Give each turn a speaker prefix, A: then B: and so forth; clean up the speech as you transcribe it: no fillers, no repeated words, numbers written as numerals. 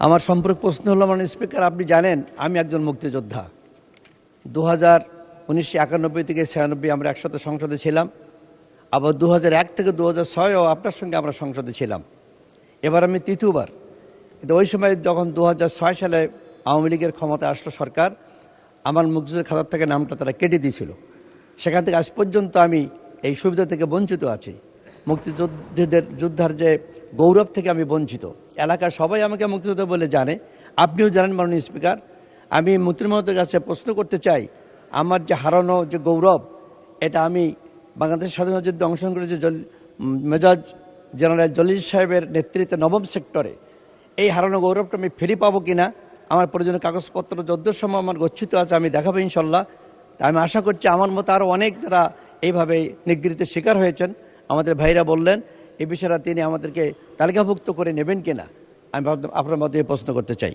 A: আমার সম্পর্ক প্রশ্ন হলো, মাননীয় স্পিকার, আপনি জানেন আমি একজন মুক্তিযোদ্ধা। 1991 থেকে 96 আমরা একসাথে সংসদে ছিলাম, আবার 2001 থেকে 2006ও আপনার সঙ্গে আমরা সংসদে ছিলাম। এবার আমি তৃতীয়বার। কিন্তু ওই সময় যখন 2006 সালে আওয়ামী লীগের ক্ষমতায় আসলো সরকার, আমার মুক্তিযুদ্ধের খাতার থেকে নামটা তারা কেটে দিয়েছিল। সেখান থেকে আজ পর্যন্ত আমি এই সুবিধা থেকে বঞ্চিত আছি। যোদ্ধার যে গৌরব থেকে আমি বঞ্চিত। এলাকার সবাই আমাকে মুক্তিযোদ্ধা বলে জানে, আপনিও জানেন মাননীয় স্পিকার। আমি মন্ত্রী মহোদয়ের কাছে প্রশ্ন করতে চাই, আমার যে হারানো যে গৌরব, এটা আমি বাংলাদেশের স্বাধীনতা যুদ্ধে অংশগ্রহণ করেছি মেজর জেনারেল জলিল সাহেবের নেতৃত্বে 9ম সেক্টরে, এই হারানো গৌরবটা আমি ফিরে পাবো কিনা, আমার প্রয়োজনীয় কাগজপত্র যদ্দূর সময় আমার গচ্ছিত আছে আমি দেখাবো ইনশাল্লাহ। আমি আশা করছি আমার মতো আরও অনেক যারা এইভাবে নিগৃহীতের শিকার হয়েছেন, আমাদের ভাইরা বললেন এই বিষয়টা তিনি আমাদেরকে তালিকাভুক্ত করে নেবেন কিনা, আমি আপনার মধ্যে প্রশ্ন করতে চাই।